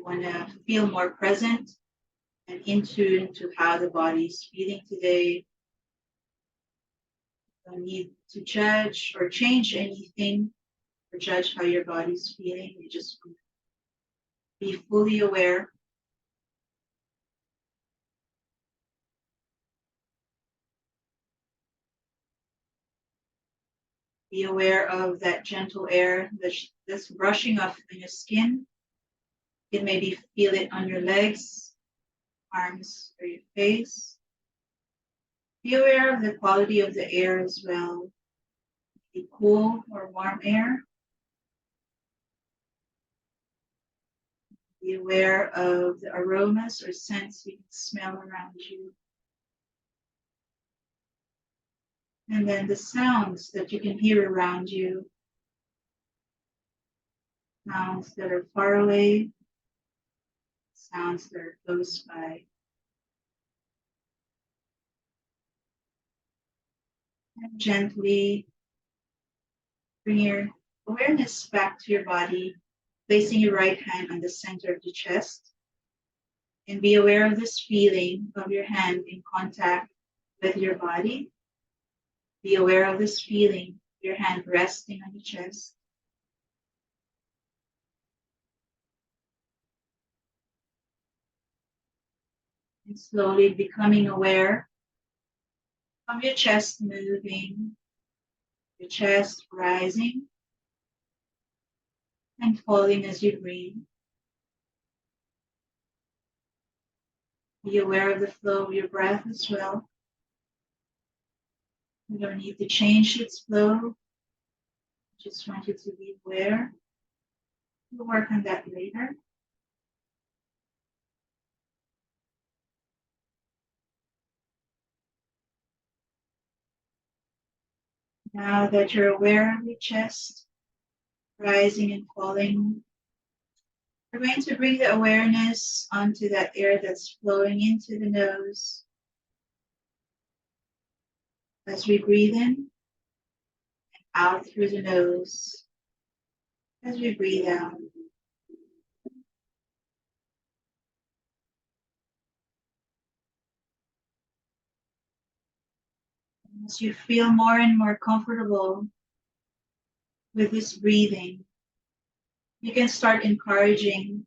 You want to feel more present and in tune to how the body is feeling today. You don't need to judge or change anything or judge how your body's feeling. You just want to be fully aware. Be aware of that gentle air that's brushing off on your skin. You can maybe feel it on your legs, arms, or your face. Be aware of the quality of the air as well. The cool or warm air. Be aware of the aromas or scents you can smell around you. And then the sounds that you can hear around you. Sounds that are far away. Sounds that are close by. And gently bring your awareness back to your body, placing your right hand on the center of the chest. And be aware of this feeling of your hand in contact with your body. Be aware of this feeling, your hand resting on your chest. And slowly becoming aware of your chest moving, your chest rising and falling as you breathe. Be aware of the flow of your breath as well. You don't need to change its flow. Just want you to be aware. We'll work on that later. Now that you're aware of your chest rising and falling, we're going to bring the awareness onto that air that's flowing into the nose. As we breathe in and out through the nose, as we breathe out. As you feel more and more comfortable with this breathing, you can start encouraging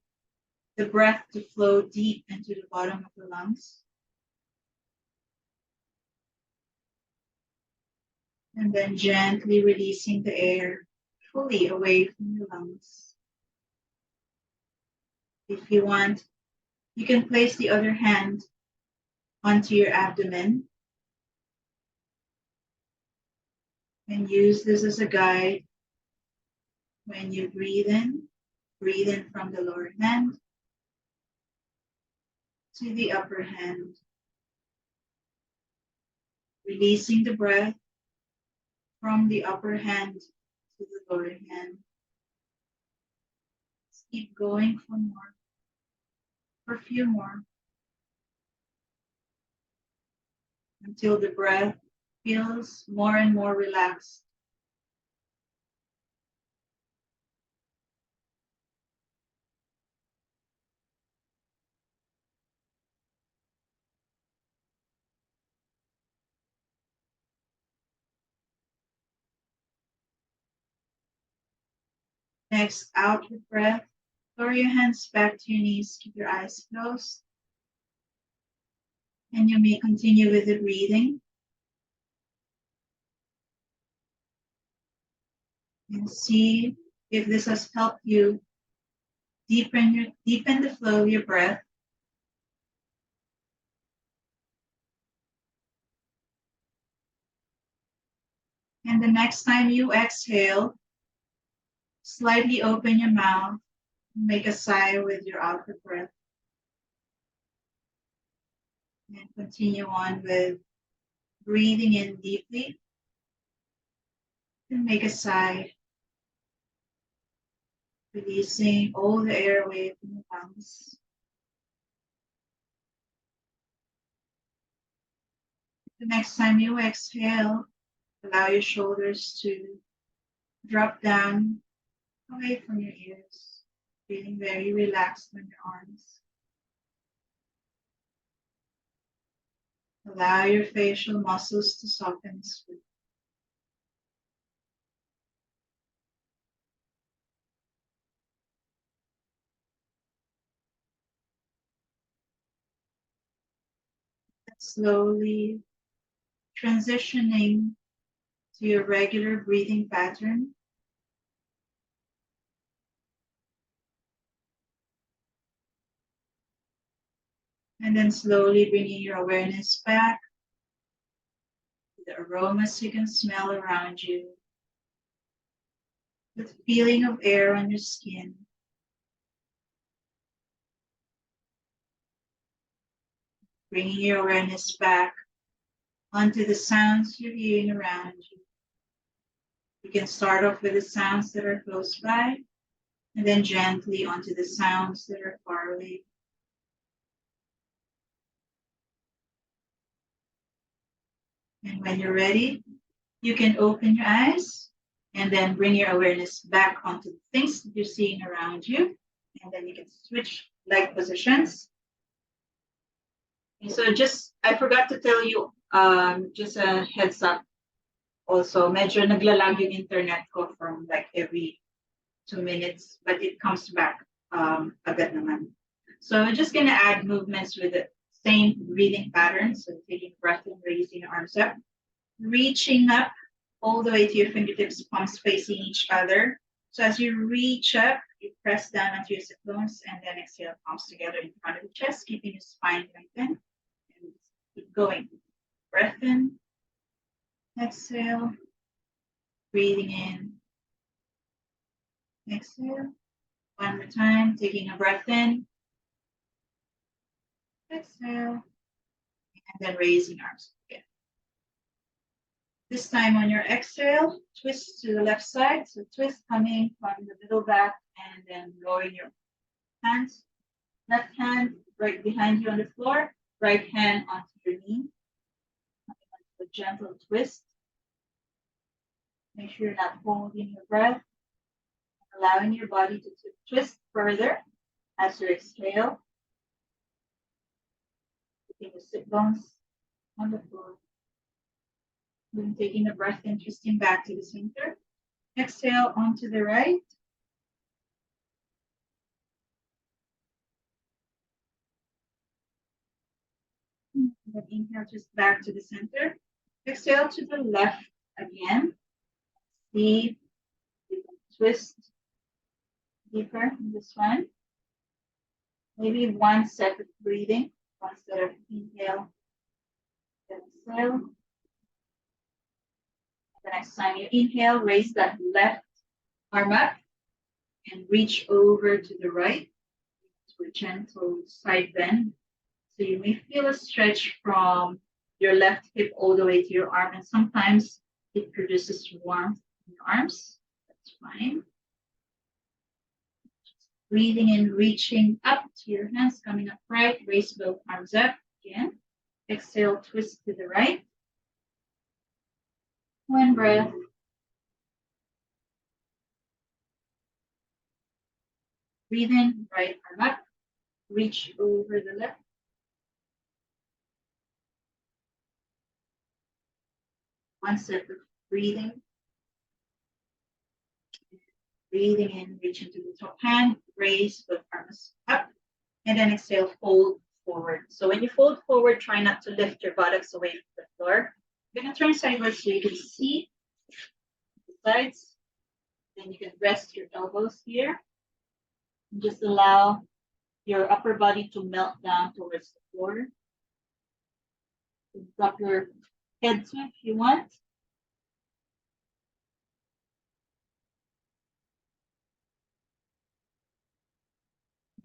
the breath to flow deep into the bottom of the lungs. And then gently releasing the air fully away from your lungs. If you want, you can place the other hand onto your abdomen and use this as a guide. When you breathe in from the lower hand to the upper hand, releasing the breath from the upper hand to the lower hand. Let's keep going for a few more, until the breath feels more and more relaxed. Next, out with breath. Lower your hands back to your knees, keep your eyes closed. And you may continue with the breathing. And see if this has helped you deepen the flow of your breath. And the next time you exhale, slightly open your mouth and make a sigh with your out breath. And continue on with breathing in deeply and make a sigh, releasing all the air away from the lungs. The next time you exhale, allow your shoulders to drop down away from your ears. Feeling very relaxed on your arms. Allow your facial muscles to soften and smooth. And slowly transitioning to your regular breathing pattern. And then slowly bringing your awareness back to the aromas you can smell around you, the feeling of air on your skin. Bringing your awareness back onto the sounds you're hearing around you. You can start off with the sounds that are close by, and then gently onto the sounds that are far away. And when you're ready, you can open your eyes and then bring your awareness back onto the things that you're seeing around you. And then you can switch leg positions. And so I forgot to tell you, just a heads up. Also, medyo naglalag yung internet ko from like every 2 minutes, but it comes back agad naman. So I'm just gonna add movements with the same breathing pattern. So taking breath and raising your arms up, reaching up all the way to your fingertips, palms facing each other. So as you reach up, you press down onto your sit bones and then exhale, palms together in front of the chest, keeping your spine lengthened. And keep going. Breath in, exhale, breathing in, exhale. One more time, taking a breath in, exhale, and then raising arms again. This time on your exhale, twist to the left side. So twist coming from the middle back and then lowering your hands. Left hand right behind you on the floor, right hand onto your knee. A gentle twist. Make sure you're not holding your breath. Allowing your body to twist further as you exhale. Keeping the sit bones on the floor. Then taking a breath in, twisting back to the center. Exhale onto the right. Then inhale just back to the center. Exhale to the left again. See, you can twist deeper in this one. Maybe one set of breathing, one set of inhale, exhale. The next time you inhale, raise that left arm up and reach over to the right to a gentle side bend. So you may feel a stretch from your left hip all the way to your arm, and sometimes it produces warmth in your arms. That's fine. Just breathing in, reaching up to your hands, coming upright, raise both arms up again. Exhale, twist to the right. One breath. Breathe in, right arm up, reach over the left. One set of breathing. Breathing in, reach into the top hand, raise both arms up, and then exhale, fold forward. So when you fold forward, try not to lift your buttocks away from the floor. You're gonna turn sideways so you can see the sides. Then you can rest your elbows here. And just allow your upper body to melt down towards the floor. You can drop your head too if you want.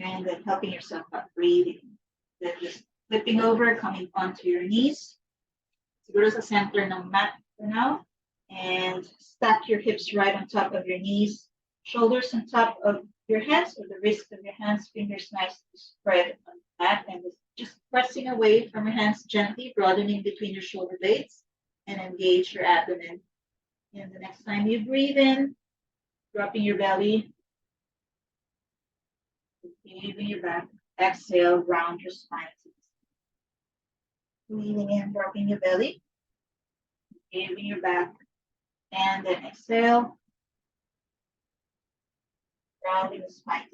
And then helping yourself up, breathing. Then just flipping over, coming onto your knees. Siguro sa center ng mat for now. And stack your hips right on top of your knees. Shoulders on top of your hands, or the wrists of your hands, fingers nice to spread on the mat. And just pressing away from your hands gently, broadening between your shoulder blades. And engage your abdomen. And the next time you breathe in, dropping your belly. Giving your back. Exhale, round your spine. Breathing in, dropping your belly. Giving your back. And then exhale, rounding the spine.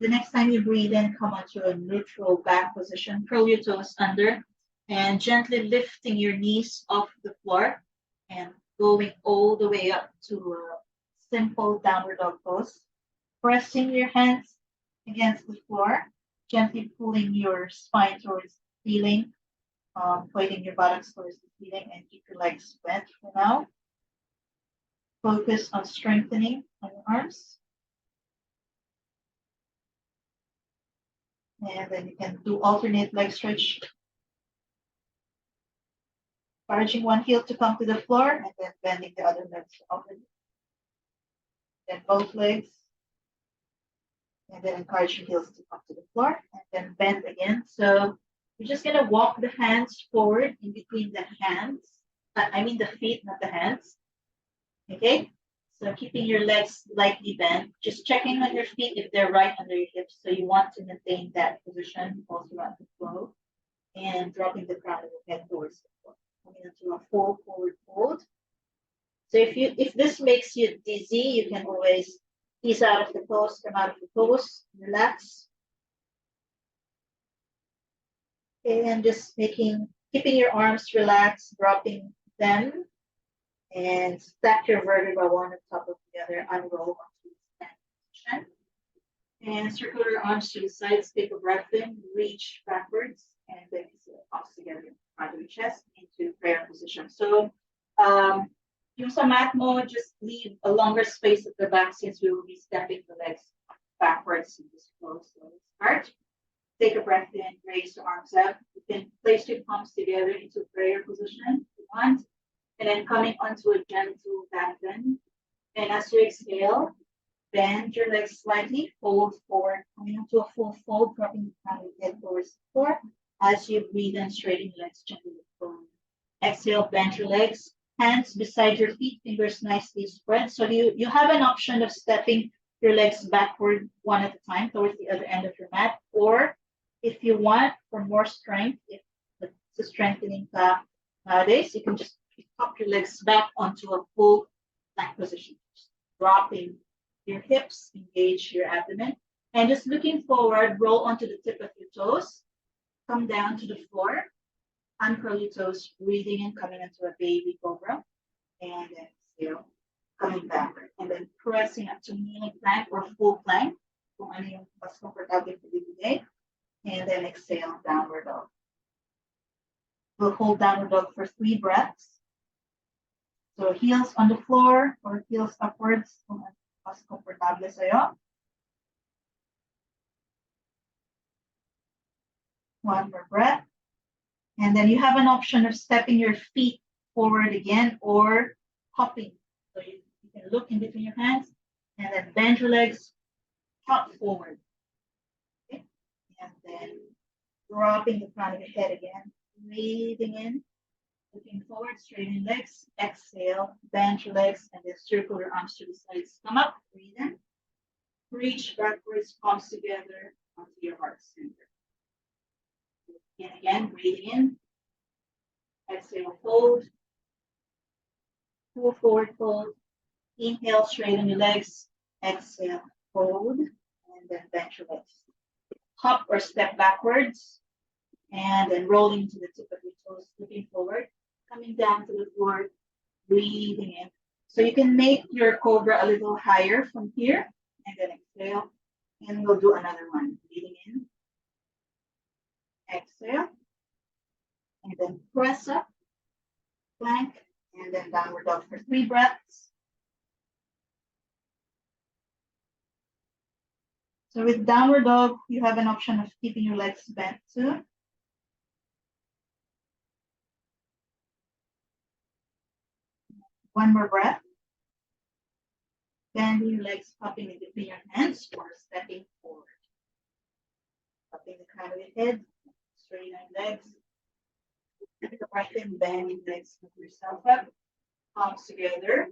The next time you breathe in, come onto a neutral back position. Curl your toes under and gently lifting your knees off the floor and going all the way up to a simple downward dog pose. Pressing your hands against the floor, gently pulling your spine towards the ceiling, pointing your buttocks towards the ceiling, and keep your legs bent for now. Focus on strengthening on your arms. And then you can do alternate leg stretch. Encouraging one heel to come to the floor and then bending the other legs to open. Then both legs. And then encourage your heels to come to the floor and then bend again. So you're just going to walk the hands forward in between the hands. I mean the feet, not the hands. Okay? So keeping your legs slightly bent, just checking on your feet if they're right under your hips. So you want to maintain that position all throughout the flow. And dropping the crown of your head towards the floor. Coming into a full forward fold. So if this makes you dizzy, you can always ease out of the pose, come out of the pose, relax. Okay, and just keeping your arms relaxed, dropping them, and stack your vertebra one on top of the other, unroll onto the stand position. And circle your arms to the sides, take a breath in, reach backwards, and then toss together in front of your chest into prayer position. So yung sa mat mo, just leave a longer space at the back since we will be stepping the legs backwards in this pose. So let's start. Take a breath in, raise your arms up. You can place your palms together into prayer position if you want. And then coming onto a gentle back bend. And as you exhale, bend your legs slightly, fold forward, coming into a full fold, dropping the crown of your head towards the floor. As you breathe and straighten your legs gently forward. Exhale, bend your legs, hands beside your feet, fingers nicely spread. So you have an option of stepping your legs backward one at a time towards the other end of your mat. Or if you want for more strength, if it's a strengthening nowadays, you can just pop your legs back onto a full plank position. Just dropping your hips, engage your abdomen, and just looking forward, roll onto the tip of your toes, come down to the floor, uncurl your toes, breathing in, coming into a baby cobra, and then exhale, coming back, and then pressing up to kneeling plank or full plank, kung ano yung mas comfortable for you today, and then exhale, downward dog. We'll hold downward dog for 3 breaths. So heels on the floor or heels upwards, kung mas comfortable sa'yo. 1 more breath. And then you have an option of stepping your feet forward again or hopping. So you can look in between your hands and then bend your legs, hop forward. Okay? And then dropping the crown of your head again, breathing in, looking forward, straightening legs, exhale, bend your legs, and then circle your arms to the sides. Come up, breathe in, reach backwards, palms together onto your heart center. And again, breathing in, exhale, fold, full forward fold, inhale, straighten your legs, exhale, fold, and then bend your legs. Hop or step backwards, and then rolling to the tip of your toes, looking forward, coming down to the floor, breathing in. So you can make your cobra a little higher from here, and then exhale, and we'll do another one. Breathing in, exhale, and then press up, plank, and then downward dog for 3 breaths. So with downward dog, you have an option of keeping your legs bent too. One more breath. Bending your legs, popping in between your hands or stepping forward. Popping the crown of your head, straighten your legs. Take a breath in, bend your legs, lift yourself up, palms together,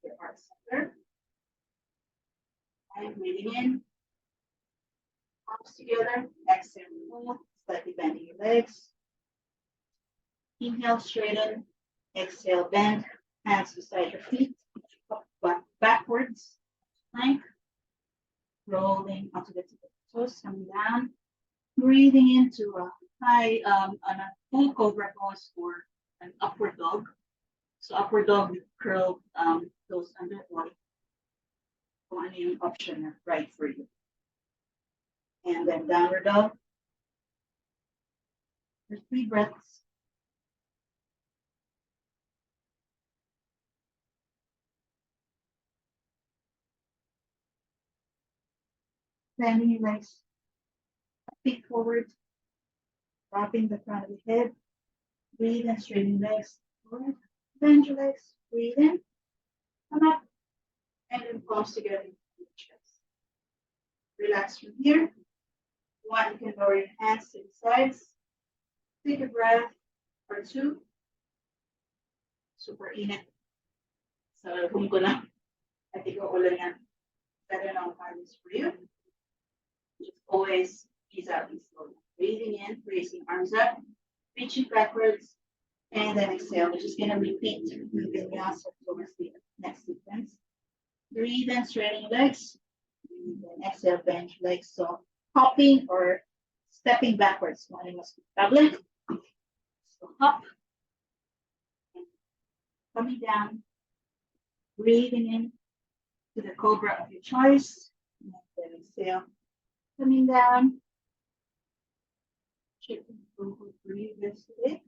your heart center. And breathing in, Palms together. Exhale, fold. Slightly bending your legs. Inhale, straighten. Exhale, bend. Hands beside your feet. Backwards. Plank. Rolling onto the tip of the toes. Coming down. Breathing into a high, on a full cobra pose or an upward dog. So upward dog with curled toes under or kung ano yung option na right for you. And then downward dog. For 3 breaths. Bending your legs. Feet forward. Dropping the front of the head. Breathe and straighten legs forward. Bend your legs. Breathe in. Come up. And then palms together in the chest. Relax from here. One, you can lower your hands to the sides. Take a breath or 2. Super init. So, kung ko lang, I think uulan yan. Better not find this for you. Just always ease out and slow. Breathing in, raising arms up, reaching backwards, and then exhale. We're just going to repeat the vinyasa towards the next sequence. Breathe and straighten legs. And then exhale, bend legs. So hopping or stepping backwards. So hop. Coming down. Breathing in to the cobra of your choice. And then exhale. Coming down. Chicken over, breathe this way.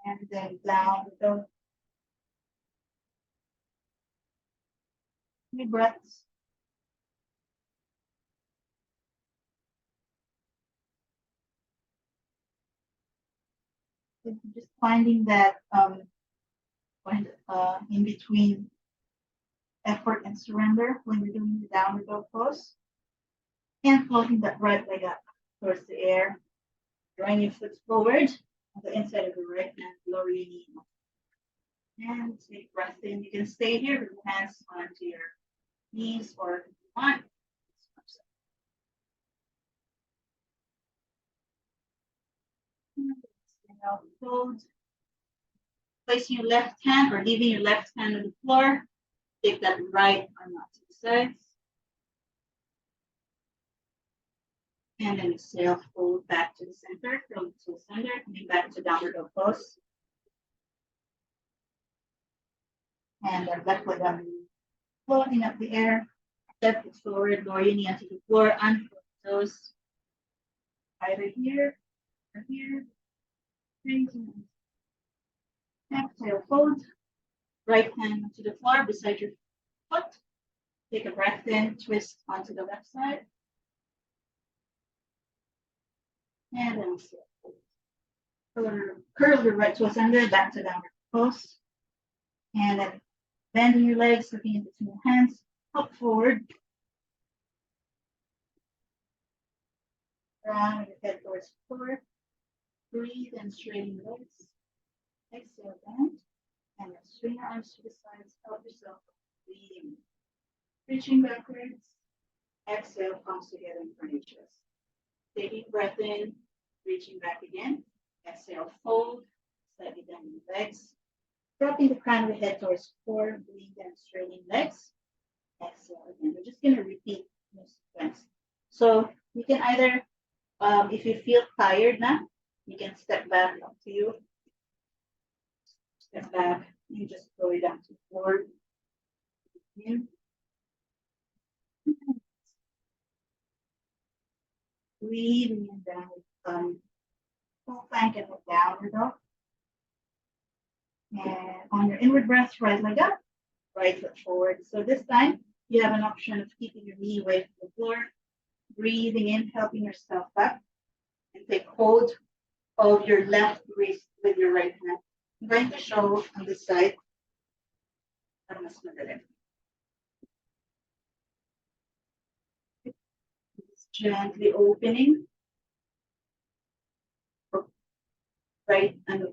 And then down the dog. 3 breaths. Just finding that in between effort and surrender when you're doing the downward dog pose. And floating that right leg up towards the air. Drawing your foot forward on the inside of the right hand, lower your knee. And take breath in. You can stay here with your hands onto your knees or if you want. Fold. Placing your left hand or leaving your left hand on the floor. Take that right arm out to the sides. And then exhale, fold back to the center, from to the center, coming back to downward dog pose. And then left leg up, floating up the air. Left foot forward, lower your knee onto the floor, unfold toes. Either here or here. Exhale, fold. Right hand onto the floor beside your foot. Take a breath in, twist onto the left side. And then curl your right toes under, back to downward pose. And then bending your legs, looking in between your hands, up forward. Round your head towards the floor. Breathe and straighten your legs. Exhale, bend. And then swing your arms to the sides, help yourself breathing. Reaching backwards. Exhale, palms together in front of your chest. Taking breath in, reaching back again. Exhale, fold, slightly bending the legs. Dropping the crown of the head towards the floor, breathe and straightening legs. Exhale again. We're just going to repeat this sequence. So you can either, if you feel tired now, you can step back up to you. Step back, you just go down to the floor. In. Breathing down, full plank and look downward dog. And on your inward breath, right leg up, right foot forward. So this time, you have an option of keeping your knee away from the floor. Breathing in, helping yourself up. And take hold of your left wrist with your right hand. I'm going to show on this side. Gently opening. Right and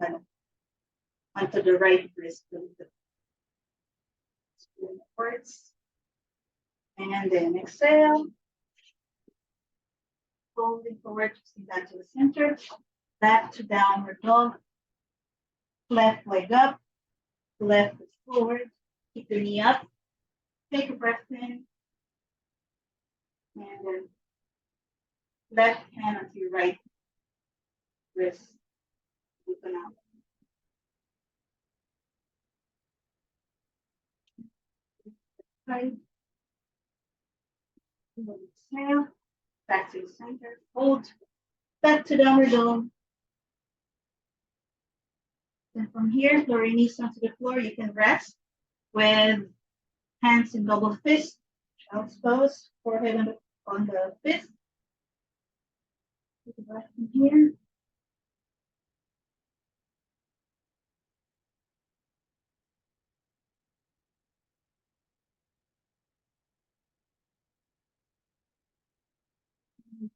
onto the right wrist. Upwards. And then exhale. folding forward, twisting back to the center, back to downward dog, left leg up, left foot forward, keep the knee up, take a breath in, and then left hand onto your right wrist, open out. Right. Exhale, back to the center, hold, back to downward dog. And from here, lower your knees onto the floor. You can rest with hands in double fist, child's pose, forehead on the fist. Take a breath in here.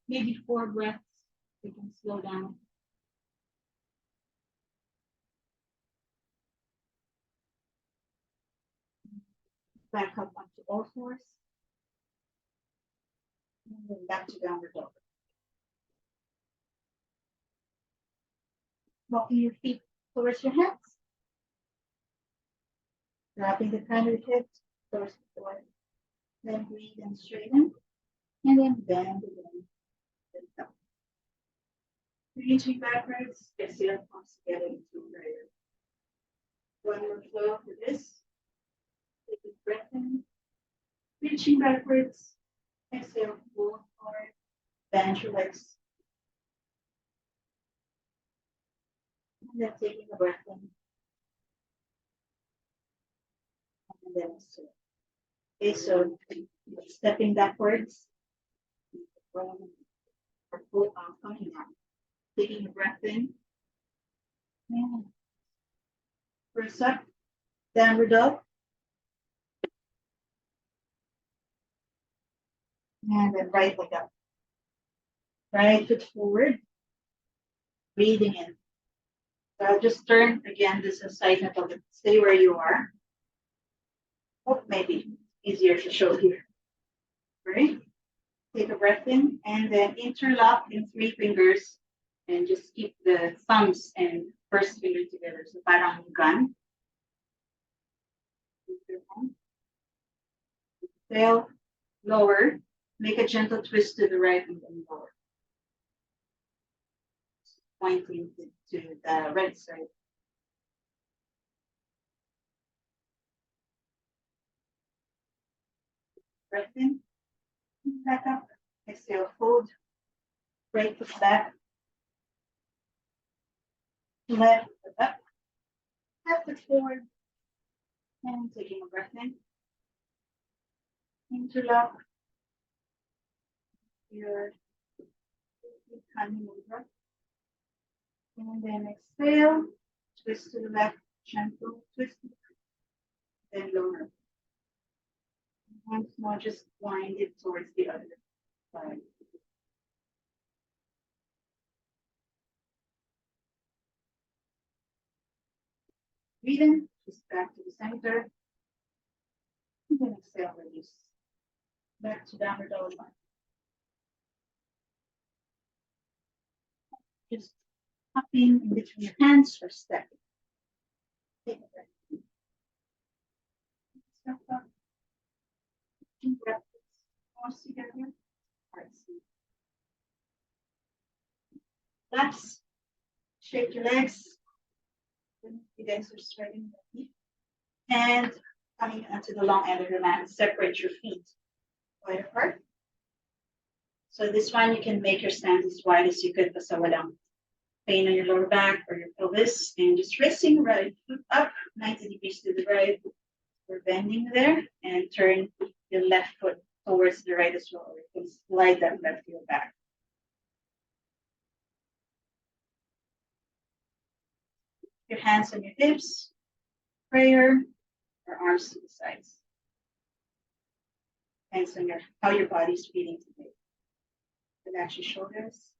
Maybe 4 breaths. We can slow down. Back up onto all fours. And then back to downward dog. Walking your feet towards your hands. Wrapping the crown of your hips towards the floor. Then breathe and straighten. And then bend again. Then up. Reaching backwards. Exhale, palms together into prayer. One more flow for this. Take a breath in. Reaching backwards. Exhale, pull forward. Bend your legs. And then taking a breath in. And then exhale. Okay, so stepping backwards. Coming down. Taking a breath in. And first up, downward dog. And then right leg up. Right foot forward. Breathing in. So I'll just turn again. This is side knuckle. Stay where you are. Oh, maybe easier to show here. Right? Take a breath in and then interlock in 3 fingers and just keep the thumbs and first finger together. So parang gun. Exhale, lower. Make a gentle twist to the right and then lower. Pointing to the right side. Breath in, back up. Exhale, hold. Right foot back. Left foot up. Left foot forward. And taking a breath in. Interlock. Your hand mudra. And then exhale. Twist to the left. Gentle twist. Then lower. Once more, just wind it towards the other side. Breathe in, just back to the center. And then exhale, release. Back to downward dog. Just hopping in between your hands or stepping. Take a breath. Step up. Deep breath. Arms together. Hearts. Relax. Shake your legs. You guys are straightening your feet. And coming onto the long end of your mat, separate your feet wide apart. So this one, you can make your stance as wide as you could, basta walang pain on your lower back or your pelvis. And just resting right foot up, 90 degrees to the right. We're bending there and turn your left foot towards the right as well. Or you can slide that left heel back. Your hands on your hips, prayer, or arms to the sides. Hands on how your body's feeling today. Relax your shoulders.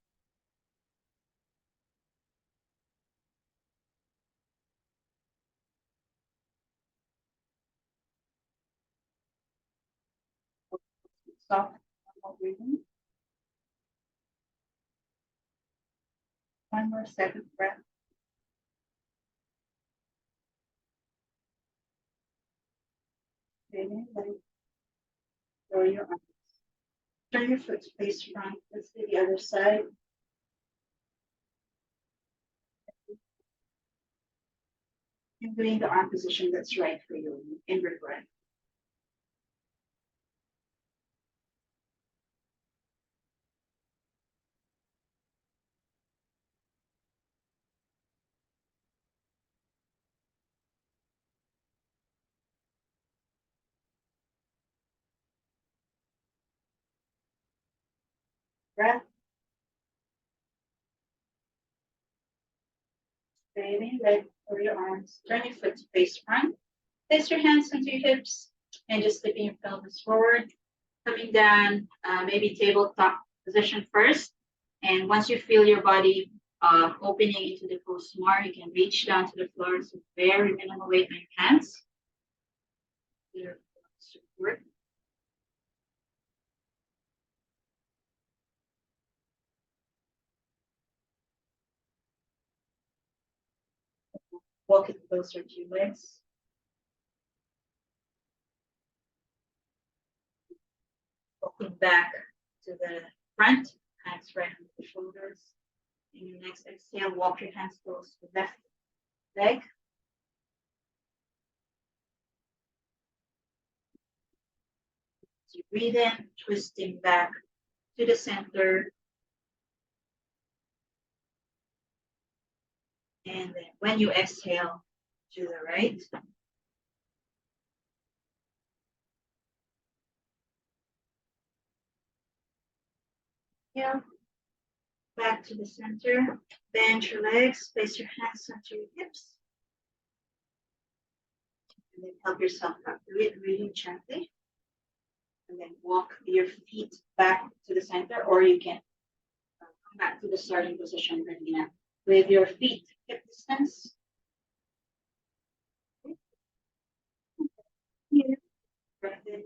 Soft breathing. One more second breath. Breathing, lower your arms. Turn your foot to face front. Let's do the other side. And doing the arm position that's right for you. Inward breath. Breath. Breathing, lower your arms. Turn your foot to face front. Place your hands onto your hips and just slipping your pelvis forward. Coming down, maybe tabletop position first. And once you feel your body opening into the full smart, you can reach down to the floor. So very minimal weight on your hands. Your support. Walk it closer to your legs. Walking back to the front, hands right under the shoulders. In your next exhale, walk your hands close to the left leg. So you breathe in, twisting back to the center. And then when you exhale, to the right. Yeah. Back to the center. Bend your legs, place your hands onto your hips. And then help yourself up. Do it really gently. And then walk your feet back to the center, or you can come back to the starting position, Regina. With your feet hip distance. Here. Breath in.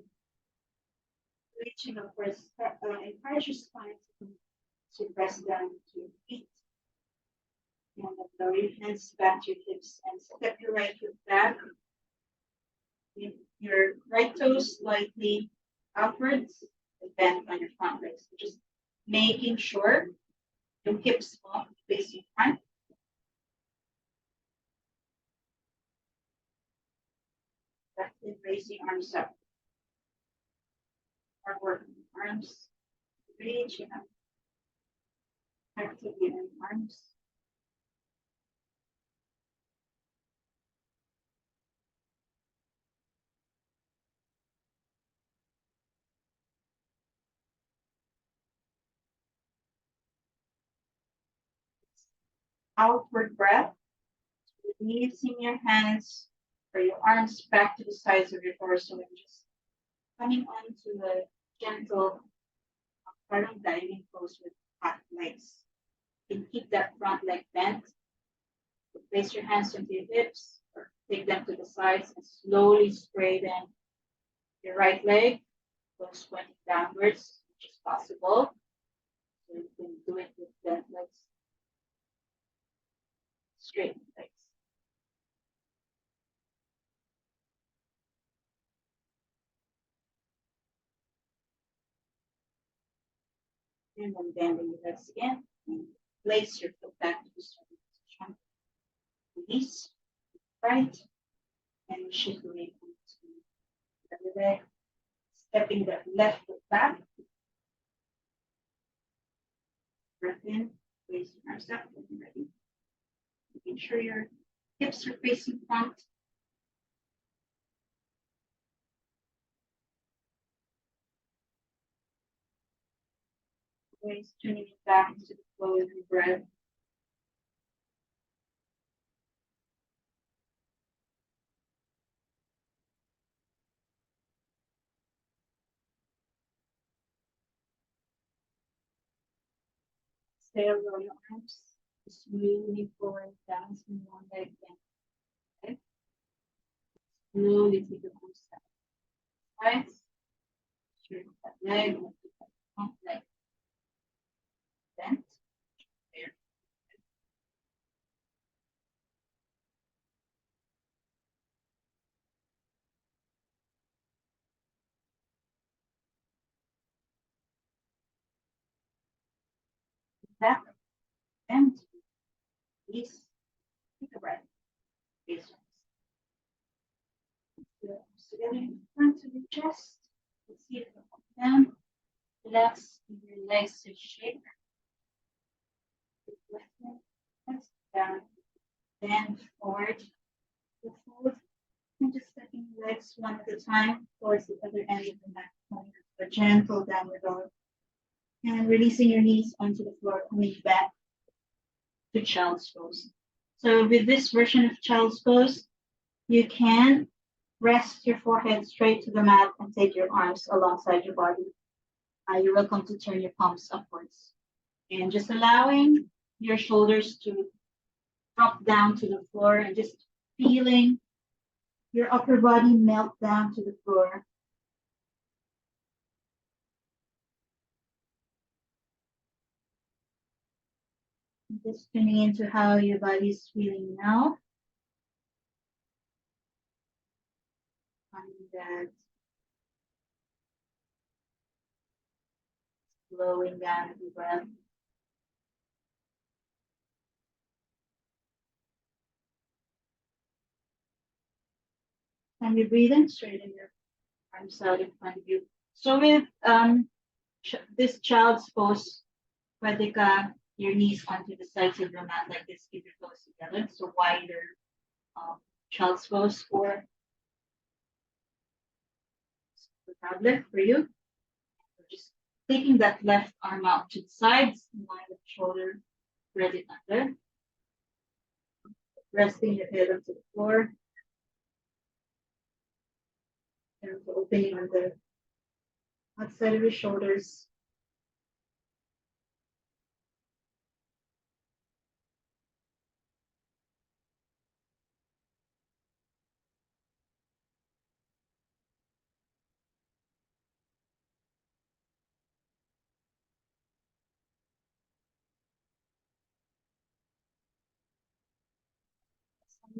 Reaching upwards. Encourage your spine to press down to your feet. And then lower your hands back to your hips and step your right foot back. Your right toes slightly outwards, bend on your front legs. Just making sure your hips off facing front. That's it, raising arms up. Hard work arms. Reaching up. Activate in arms. Outward breath. Releasing your hands or your arms back to the sides of your torso and just coming onto a gentle front diving pose with flat legs. You can keep that front leg bent. Place your hands onto your hips or take them to the sides and slowly straighten your right leg. Goes pointing downwards, which is possible. So you can do it with bent legs, straight legs. And then bending the legs again. And place your foot back to the starting position. Release, right, and shift away from the other leg. Stepping the left foot back. Breath in, raise your arms up when you're ready. Making sure your hips are facing front. Always tuning it back into the flow of your breath. Stay over your arms. Just moving forward, bouncing one leg down. Okay? Slowly take your arms down. Right? Straight that leg, front leg. Bent. There. back, and release. Take a breath. Face together in front of your chest. Let's see if you come down. Relax your legs to shake. Let's down. Bend forward. Go forward. And just stepping your legs one at a time towards the other end of the mat. A gentle downward dog. And releasing your knees onto the floor, coming back to child's pose. So with this version of child's pose, you can rest your forehead straight to the mat and take your arms alongside your body. You're welcome to turn your palms upwards. And just allowing your shoulders to drop down to the floor and just feeling your upper body melt down to the floor. Just tuning into how your body is feeling now. Finding that slowing down the breath. And you breathe in, straighten your arms out in front of you. So with this child's pose, pwede ka your knees onto the sides of your mat like this, keep your toes together. So wider child's pose, or the tablet for you. So just taking that left arm out to the sides, line of the shoulder, spread it under. Resting your head onto the floor. And opening on the outside of your shoulders.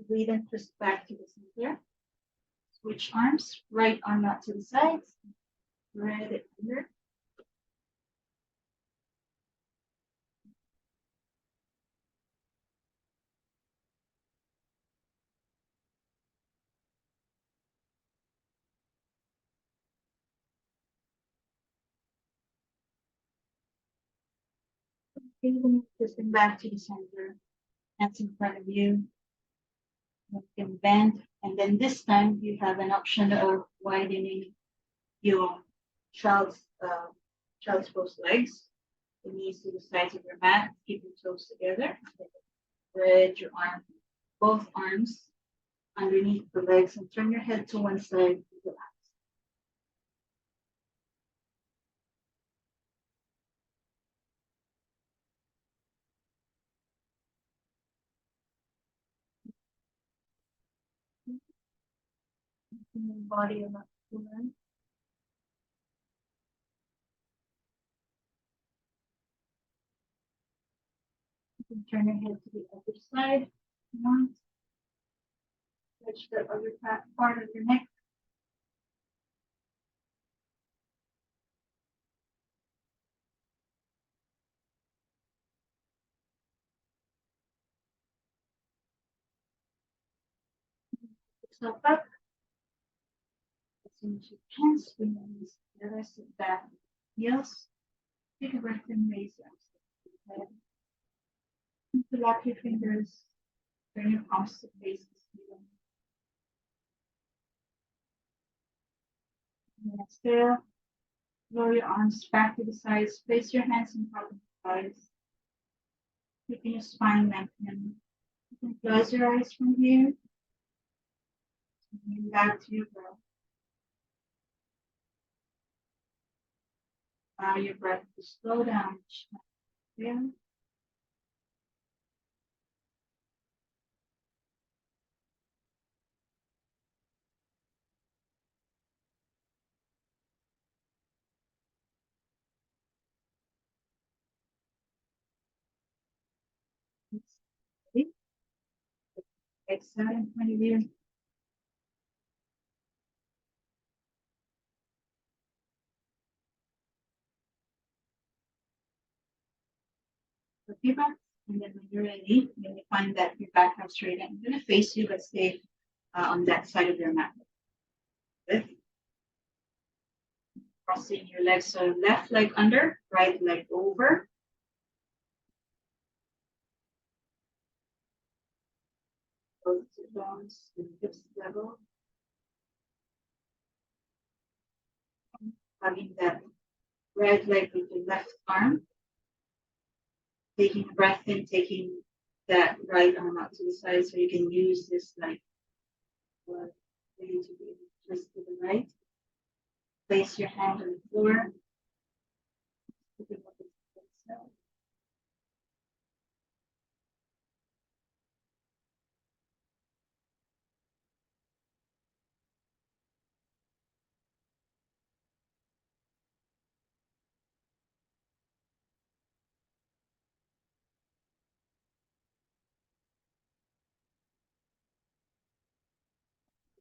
Breathe in, twist back to the center. Switch arms, right arm out to the sides. Spread it under. Breathing, twisting back to the center. Hands in front of you. You can bend, and then this time you have an option of widening your child's pose legs. The knees to the sides of your mat. Keep your toes together. Spread your arm, both arms underneath the legs, and turn your head to one side. Relax. Body of that woman. You can turn your head to the other side. Once. Stretch the other part of your neck. Yourself up. As you can, swing your knees together, sit back. Heels. Take a breath and raise your arms to the head. Interlock your fingers. Turn your palms to face the ceiling. And exhale. Lower your arms back to the sides. Place your hands on top of the thighs. Keeping your spine lengthened. You can close your eyes from here. And back to your breath. Allow your breath to slow down. Yeah. Exhale in front of you. a few breaths, and then when you're ready, when you find that your back has straight, I'm going to face you, but stay on that side of your mat. Good. Crossing your legs, so left leg under, right leg over. Both bones, the hips level. Hugging that right leg with the left arm. Taking a breath in, taking that right arm out to the side so you can use this like for you to be just to the right. Place your hand on the floor.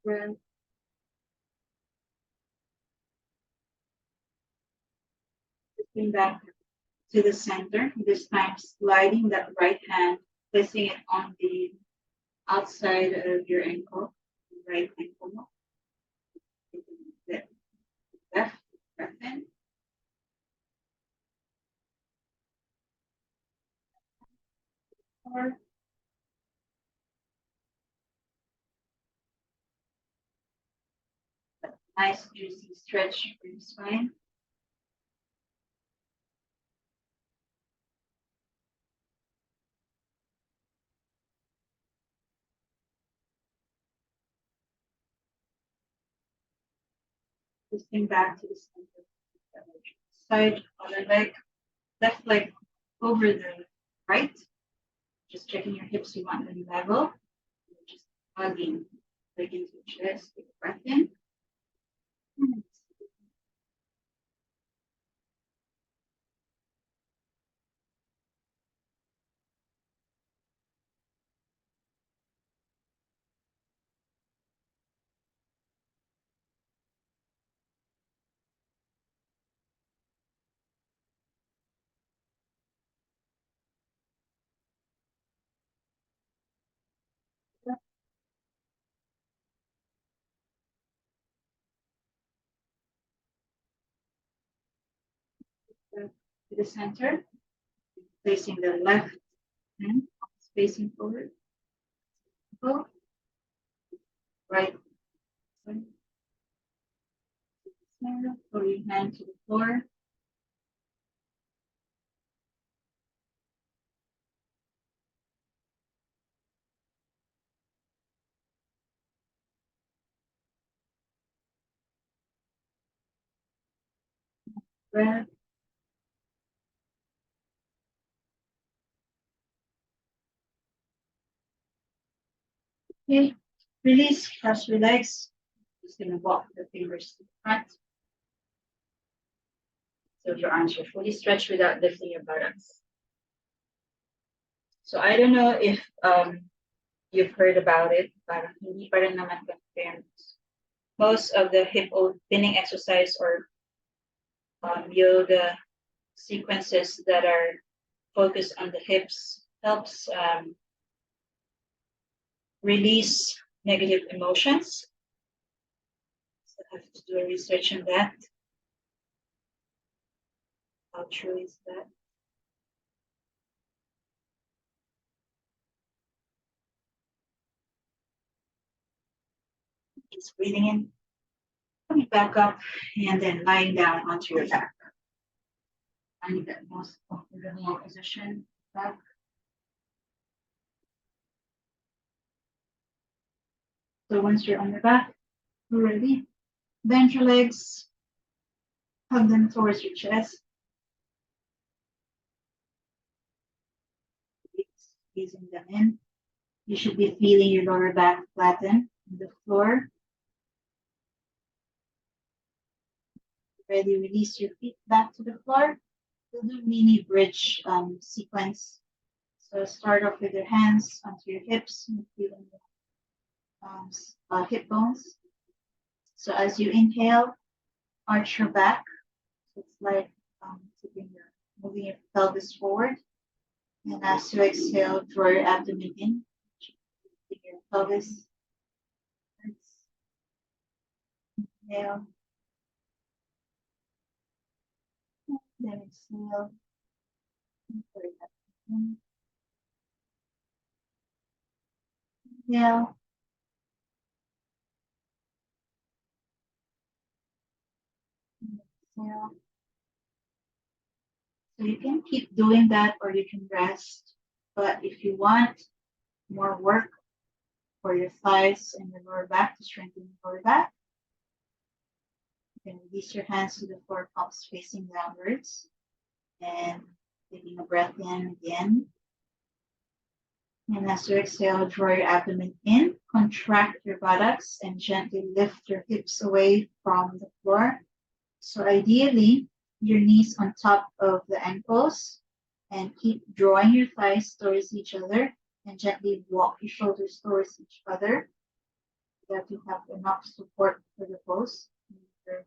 Breath. Bring back to the center. This time sliding that right hand, placing it on the outside of your ankle, right ankle. Left breath in. Or nice juicy stretch for your spine. Twisting back to the center. Side other leg, left leg over the right. Just checking your hips, you want them level. Just hugging, leg into the chest, take a breath in. To the center, placing the left hand facing forward. Go. Right. Center, pull your hand to the floor. Breath. Okay. Release, cross your legs. Just gonna walk the fingers to the front. So your arms are fully stretched without lifting your buttocks. So I don't know if you've heard about it, parang hindi pa rin naman confirmed. Most of the hip opening exercise or yoga sequences that are focused on the hips helps release negative emotions. So I have to do a research on that. How true is that? Just breathing in, coming back up, and then lying down onto your back. Finding that most comfortable position back. So once you're on your back, you're ready. Bend your legs, hug them towards your chest. Squeezing them in. You should be feeling your lower back flatten on the floor. Ready, release your feet back to the floor. We'll do mini bridge sequence. So start off with your hands onto your hips and feeling the hip bones. So as you inhale, arch your back. So it's like moving your pelvis forward. And as you exhale, draw your abdomen in, your pelvis. Inhale, then exhale. Draw your abdomen in. Inhale, and exhale. So you can keep doing that or you can rest. But if you want more work for your thighs and your lower back to strengthen your lower back, you can release your hands to the floor, palms facing downwards. And taking a breath in again. And as you exhale, draw your abdomen in, contract your buttocks, and gently lift your hips away from the floor. So ideally, your knees on top of the ankles, and keep drawing your thighs towards each other, and gently walk your shoulders towards each other so that you have enough support for the pose. Your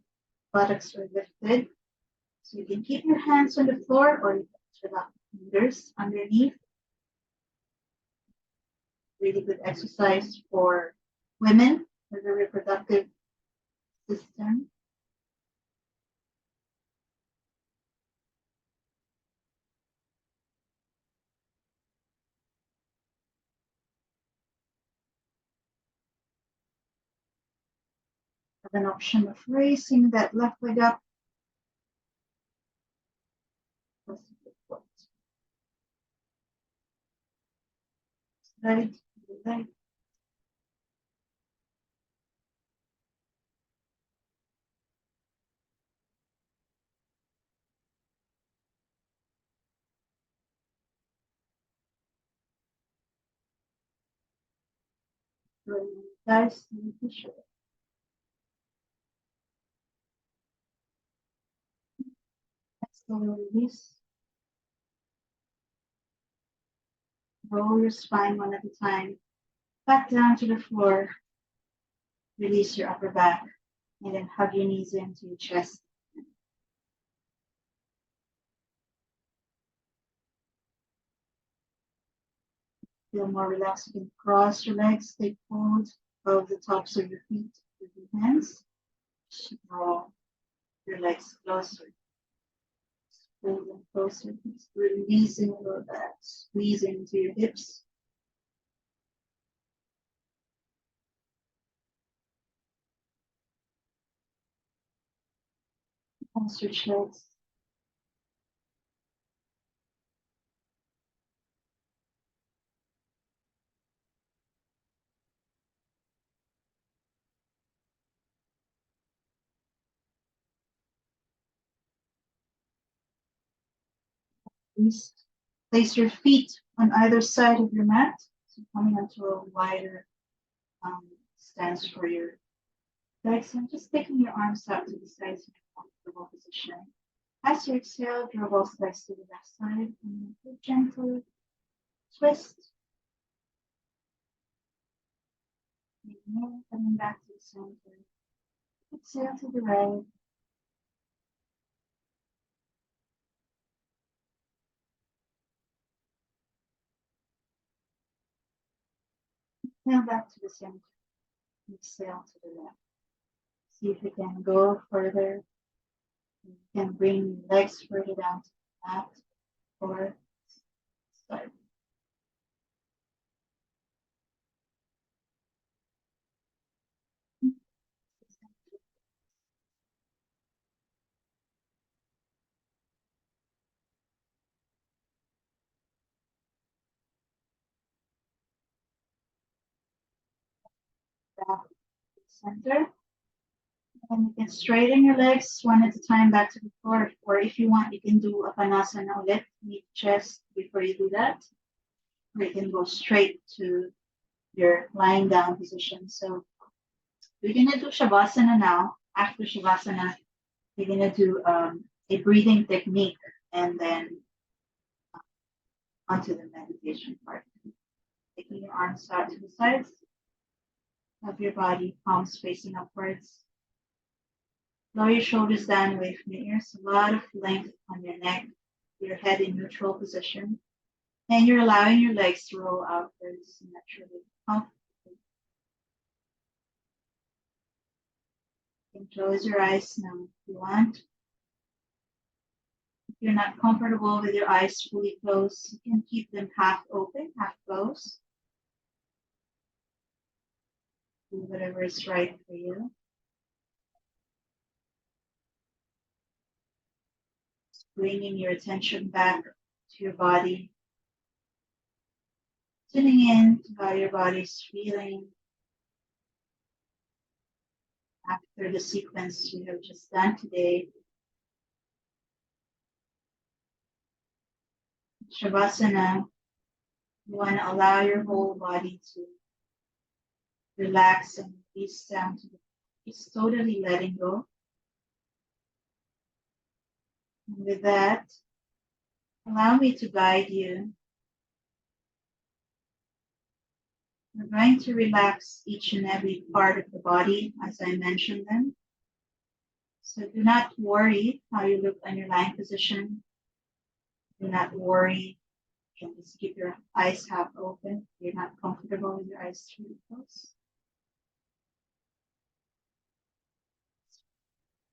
buttocks are lifted. So you can keep your hands on the floor or you can relax fingers underneath. Really good exercise for women for the reproductive system. Have an option of raising that left leg up. Right, right. Guys, sure. Exhale, release. Roll your spine one at a time. Back down to the floor. Release your upper back. And then hug your knees into your chest. Feel more relaxed. You can cross your legs, take hold of the tops of your feet with your hands. Draw your legs closer. Pull them closer. Releasing a little bit. Squeezing into your hips. And switch legs. Place your feet on either side of your mat. So coming onto a wider stance for your legs and just taking your arms out to the sides in a comfortable position. As you exhale, draw both legs to the left side and gentle twist. Inhale, coming back to the center. Exhale to the right. Inhale back to the center. Exhale to the left. See if you can go further. You can bring your legs further down to the mat or start. Back to the center. And you can straighten your legs one at a time back to the floor. Or if you want, you can do a panasana ulit, meet chest before you do that. Or you can go straight to your lying down position. So we're gonna do Shavasana now. After Shavasana, we're gonna do a breathing technique and then onto the meditation part. Taking your arms out to the sides of your body, palms facing upwards. Lower your shoulders down away from your ears. A lot of length on your neck. Your head in neutral position. And you're allowing your legs to roll outwards naturally. Comfortably. You can close your eyes now if you want. If you're not comfortable with your eyes fully closed, you can keep them half open, half closed. Do whatever is right for you. Bringing your attention back to your body. Tuning in to how your body is feeling after the sequence we have just done today. Shavasana, you want to allow your whole body to relax and release down to the just totally letting go. And with that, allow me to guide you. We're going to relax each and every part of the body as I mentioned them. So do not worry how you look on your lying position. Do not worry. You can just keep your eyes half open. If you're not comfortable with your eyes truly closed.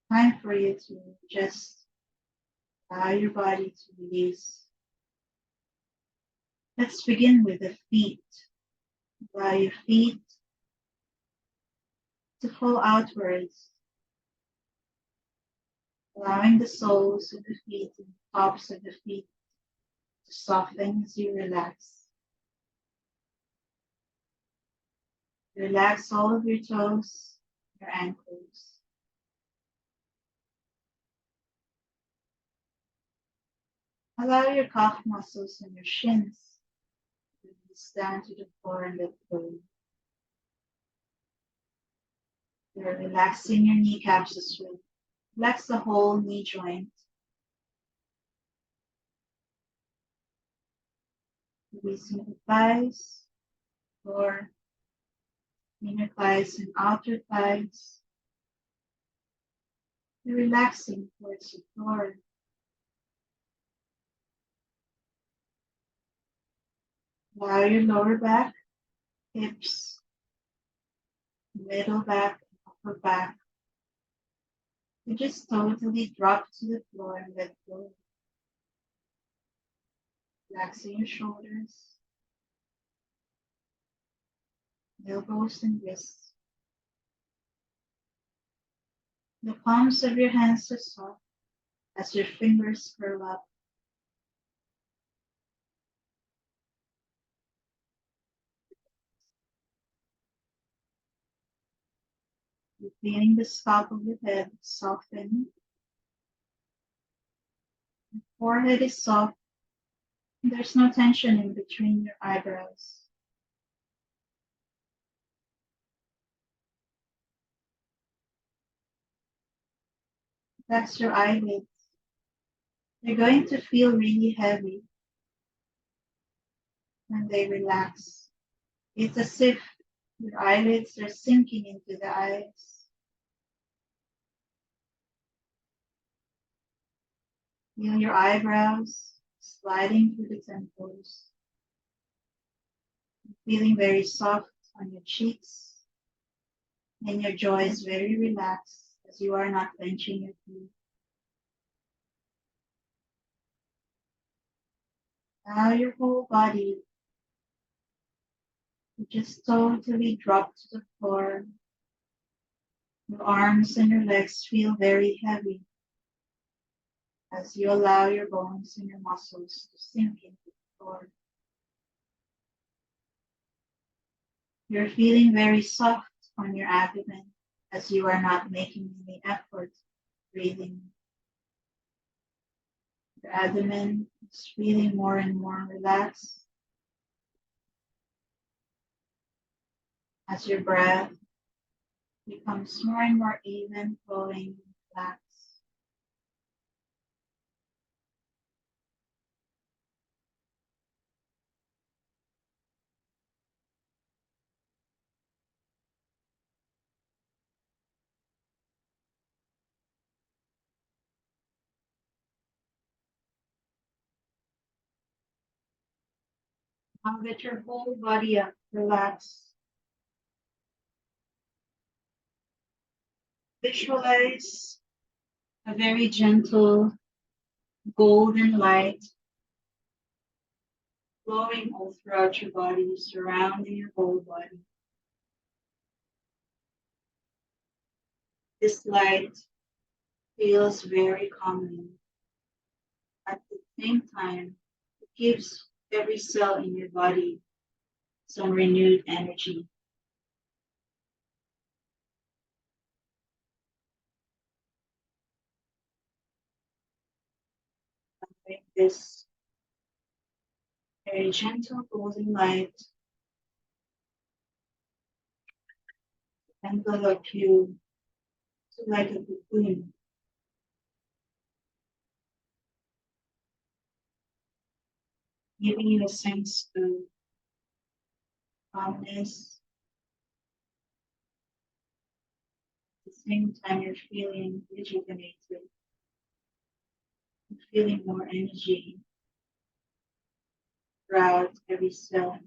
Time for you to just allow your body to release. Let's begin with the feet. Allow your feet to fall outwards, allowing the soles of the feet and the tops of the feet to soften as you relax. Relax all of your toes, your ankles. Allow your calf muscles and your shins to release down to the floor and let go. You're relaxing your kneecaps as well. Relax the whole knee joint. Releasing the thighs, floor, inner thighs and outer thighs. You're relaxing towards the floor. Allow your lower back, hips, middle back, upper back to just totally drop to the floor and let go. Relaxing your shoulders, elbows and wrists. The palms of your hands are soft as your fingers curl up. You're feeling the scalp of your head soften. The forehead is soft. There's no tension in between your eyebrows. Relax your eyelids. They're going to feel really heavy when they relax. It's as if your eyelids are sinking into the eyes. Feel your eyebrows sliding through the temples. Feeling very soft on your cheeks. And your jaw is very relaxed as you are not clenching your teeth. Now your whole body will just totally drop to the floor. Your arms and your legs feel very heavy as you allow your bones and your muscles to sink into the floor. You're feeling very soft on your abdomen as you are not making any effort breathing. Your abdomen is feeling more and more relaxed as your breath becomes more and more even, flowing, relaxed. Now get your whole body up, relax. Visualize a very gentle golden light flowing all throughout your body, surrounding your whole body. This light feels very calming. At the same time, it gives every cell in your body some renewed energy. Make this very gentle golden light envelop you to like a cocoon, giving you a sense of calmness. At the same time, you're feeling rejuvenated, you're feeling more energy throughout every cell.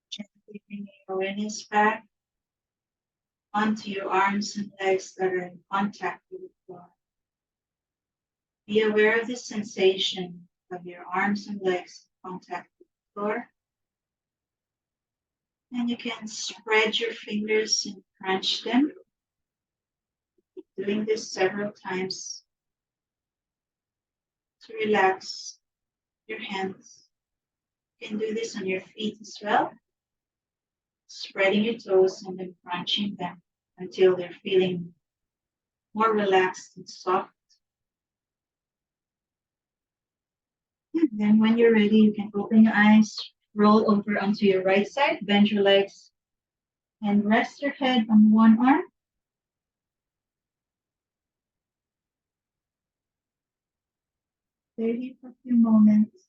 Gently bringing your awareness back onto your arms and legs that are in contact with the floor. Be aware of the sensation of your arms and legs in contact with the floor. And you can spread your fingers and crunch them. Keep doing this several times to relax your hands. You can do this on your feet as well, spreading your toes and then crunching them until they're feeling more relaxed and soft. And then when you're ready, you can open your eyes, roll over onto your right side, bend your legs, and rest your head on one arm. Stay here for a few moments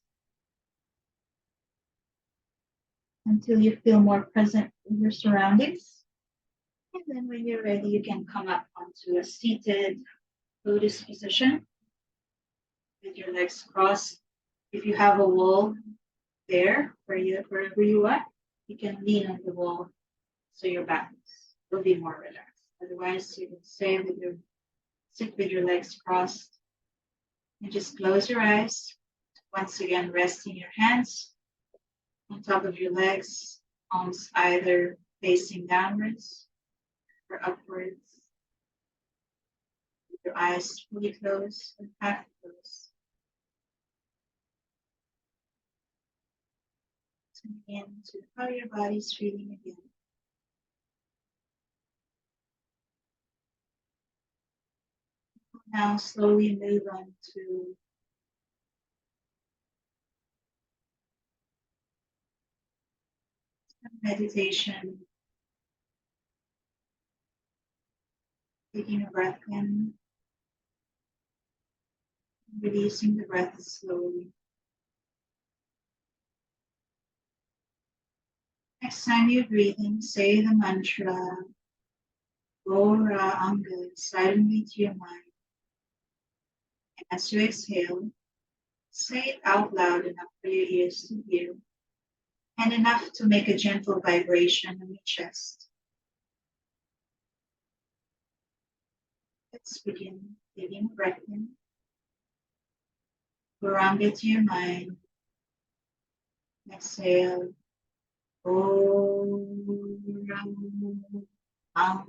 until you feel more present with your surroundings. And then when you're ready, you can come up onto a seated lotus position with your legs crossed. If you have a wall there wherever you are, you can lean on the wall so your back will be more relaxed. Otherwise, you can sit with your legs crossed and just close your eyes. Once again, resting your hands on top of your legs, palms either facing downwards or upwards. With your eyes fully closed and half closed. Tuning in to how your body's feeling again. Now slowly move on to meditation, taking a breath in, releasing the breath slowly. Next time you breathe in, say the mantra Gora Anga silently to your mind. And as you exhale, say it out loud enough for your ears to hear and enough to make a gentle vibration in your chest. Let's begin taking a breath in. Guranga to your mind. Exhale. Anga.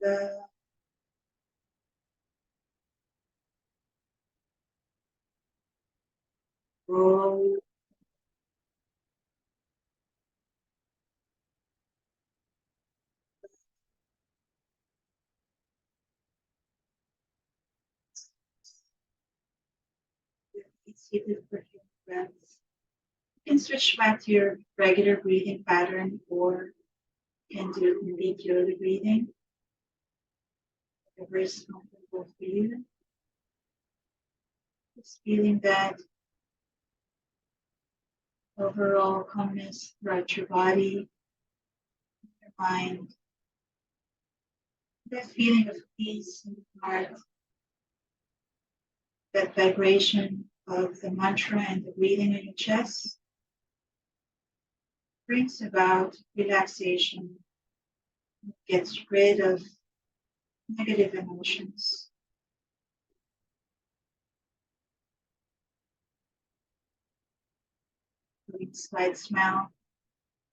the roll. Seated for your breaths. You can switch back to your regular breathing pattern or you can do complete yoga breathing, whatever is comfortable for you. Just feeling that overall calmness throughout your body, your mind, that feeling of peace in the heart, that vibration of the mantra and the breathing in your chest brings about relaxation, gets rid of negative emotions. Doing slight smile.